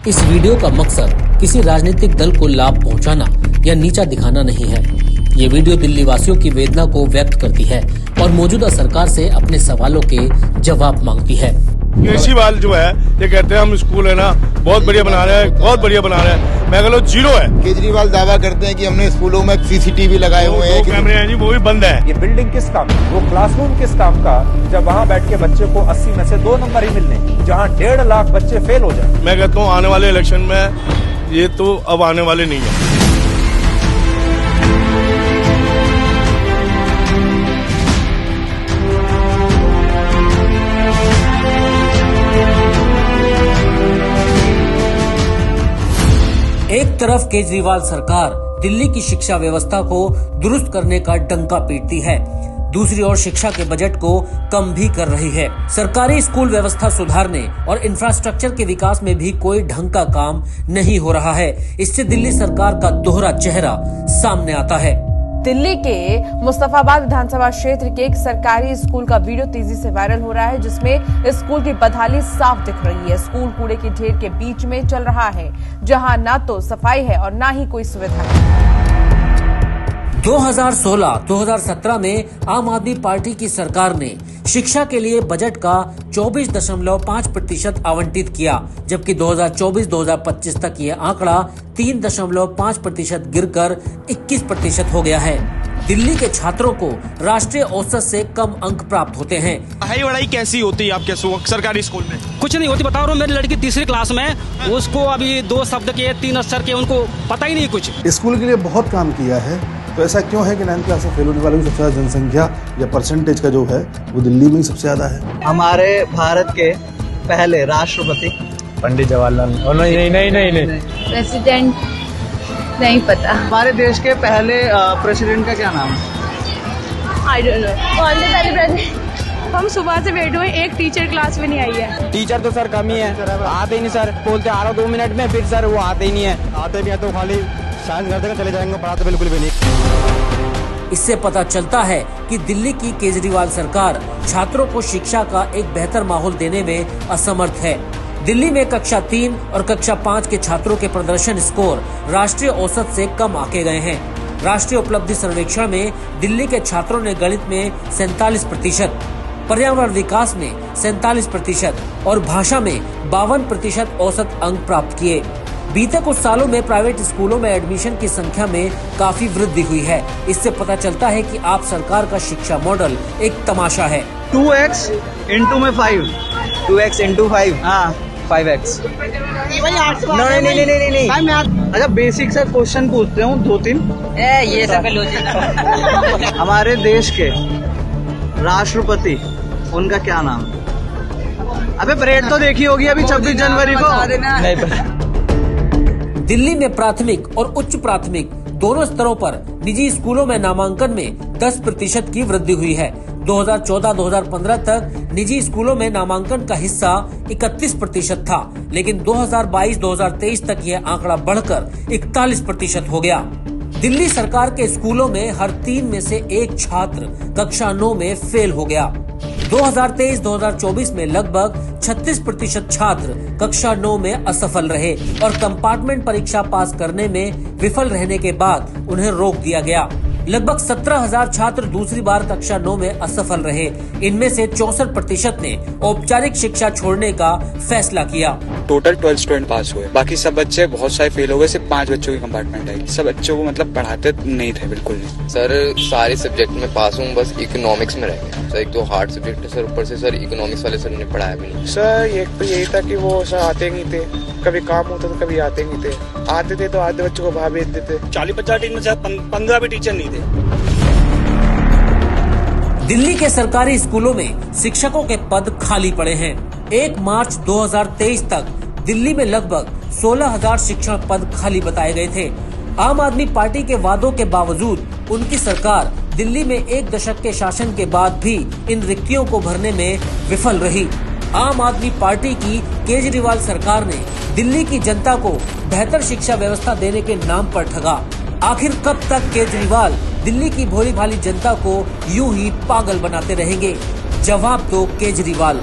इस वीडियो का मकसद किसी राजनीतिक दल को लाभ पहुंचाना या नीचा दिखाना नहीं है। ये वीडियो दिल्ली वासियों की वेदना को व्यक्त करती है और मौजूदा सरकार से अपने सवालों के जवाब मांगती है। केजरीवाल जो है ये कहते हैं हम स्कूल है ना बहुत बढ़िया बना रहे हैं, बहुत बढ़िया बना रहे हैं। मैं कहता हूँ जीरो है। केजरीवाल दावा करते हैं कि हमने स्कूलों में सीसीटीवी लगाए हुए हैं, कैमरे हैं जी, वो भी बंद है। ये बिल्डिंग किस काम, वो क्लासरूम किस काम का, जब वहाँ बैठ के बच्चे को 80 में से 2 नंबर ही मिलने, जहाँ 1.5 लाख बच्चे फेल हो जाए। मैं कहता हूँ आने वाले इलेक्शन में ये तो अब आने वाले नहीं है। एक तरफ केजरीवाल सरकार दिल्ली की शिक्षा व्यवस्था को दुरुस्त करने का डंका पीटती है, दूसरी ओर शिक्षा के बजट को कम भी कर रही है। सरकारी स्कूल व्यवस्था सुधारने और इंफ्रास्ट्रक्चर के विकास में भी कोई ढंग का काम नहीं हो रहा है। इससे दिल्ली सरकार का दोहरा चेहरा सामने आता है। दिल्ली के मुस्तफाबाद विधानसभा क्षेत्र के एक सरकारी स्कूल का वीडियो तेजी से वायरल हो रहा है, जिसमें स्कूल की बदहाली साफ दिख रही है। स्कूल कूड़े के ढेर के बीच में चल रहा है, जहां ना तो सफाई है और ना ही कोई सुविधा है। 2016-2017 में आम आदमी पार्टी की सरकार ने शिक्षा के लिए बजट का 24.5% आवंटित किया, जबकि 2024-2025 तक ये आंकड़ा 3.5% गिरकर 21% हो गया है। दिल्ली के छात्रों को राष्ट्रीय औसत से कम अंक प्राप्त होते हैं। पढ़ाई कैसी होती है आपके सरकारी स्कूल में? कुछ नहीं होती, बता रहा हूँ। मेरी लड़की तीसरी क्लास में, उसको अभी 2 शब्द के 3 अक्षर के उनको पता ही नहीं कुछ। स्कूल के लिए बहुत काम किया है, तो ऐसा क्यों है कि 9th क्लास में फेल होने वालों की सबसे ज्यादा जनसंख्या या परसेंटेज का जो है वो दिल्ली में ही सबसे ज्यादा है? हमारे भारत के पहले राष्ट्रपति पंडित जवाहरलाल नहीं प्रेसिडेंट नहीं पता। हमारे देश के पहले प्रेसिडेंट का क्या नाम है? I don't know. कौन से पहले प्रेसिडेंट? हम सुबह से बैठे हुए, एक टीचर क्लास में नहीं आई है। टीचर तो सर कम ही है, आते ही नहीं सर। बोलते आ रहा 2 मिनट में, फिर सर वो आते ही नहीं है। आते भी है तो खाली शायद घर तक चले जाएंगे, पढ़ाते बिल्कुल भी नहीं। इससे पता चलता है कि दिल्ली की केजरीवाल सरकार छात्रों को शिक्षा का एक बेहतर माहौल देने में असमर्थ है। दिल्ली में कक्षा 3 और कक्षा 5 के छात्रों के प्रदर्शन स्कोर राष्ट्रीय औसत से कम आंके गए हैं। राष्ट्रीय उपलब्धि सर्वेक्षण में दिल्ली के छात्रों ने गणित में 47%, पर्यावरण विकास में 47% और भाषा में 52% औसत अंक प्राप्त किए। बीते कुछ सालों में प्राइवेट स्कूलों में एडमिशन की संख्या में काफी वृद्धि हुई है। इससे पता चलता है कि आप सरकार का शिक्षा मॉडल एक तमाशा है। 2x into में 5, 2x into 5, हाँ 5x। नहीं। अच्छा बेसिक सा क्वेश्चन पूछते हूँ 2-3। ये सब लॉजिक। हमारे देश के राष्ट्रपति, उनका क्या नाम? अबे परेड तो देखी होगी अभी 26 जनवरी को। नहीं पता। दिल्ली में प्राथमिक और उच्च प्राथमिक दोनों स्तरों पर निजी स्कूलों में नामांकन में 10% की वृद्धि हुई है। 2014-2015 तक निजी स्कूलों में नामांकन का हिस्सा 31% था, लेकिन 2022-2023 तक यह आंकड़ा बढ़कर 41% हो गया। दिल्ली सरकार के स्कूलों में हर 3 में से 1 छात्र कक्षा 9 में फेल हो गया। 2023-2024 में लगभग 36% छात्र कक्षा 9 में असफल रहे और कंपार्टमेंट परीक्षा पास करने में विफल रहने के बाद उन्हें रोक दिया गया। लगभग 17,000 छात्र दूसरी बार कक्षा 9 में असफल रहे। इनमें से 64% ने औपचारिक शिक्षा छोड़ने का फैसला किया। टोटल 12 स्टूडेंट पास हुए, बाकी सब बच्चे बहुत सारे फेल हो गए। सिर्फ 5 बच्चों की कंपार्टमेंट आई। सब बच्चों को मतलब पढ़ाते नहीं थे बिल्कुल नहीं। सर सारे सब्जेक्ट में पास हूँ, बस इकोनॉमिक्स में रह गया। सर एक तो हार्ड सब्जेक्ट है सर, ऊपर से सर इकोनॉमिक्स वाले सर ने पढ़ाया भी नहीं। सर एक तो यही था कि वो सर आते नहीं थे, कभी काम होता तो कभी आते नहीं थे। आते थे तो आधे बच्चों को बाहर भेज देते। 40-50 टीम में से 15 भी टीचर नहीं थे। दिल्ली के सरकारी स्कूलों में शिक्षकों के पद खाली पड़े हैं। 1 मार्च 2023 तक दिल्ली में लगभग 16,000 शिक्षण पद खाली बताए गए थे। आम आदमी पार्टी के वादों के बावजूद उनकी सरकार दिल्ली में 1 दशक के शासन के बाद भी इन रिक्तियों को भरने में विफल रही। आम आदमी पार्टी की केजरीवाल सरकार ने दिल्ली की जनता को बेहतर शिक्षा व्यवस्था देने के नाम पर ठगा। आखिर कब तक केजरीवाल दिल्ली की भोली भाली जनता को यूं ही पागल बनाते रहेंगे? जवाब दो केजरीवाल।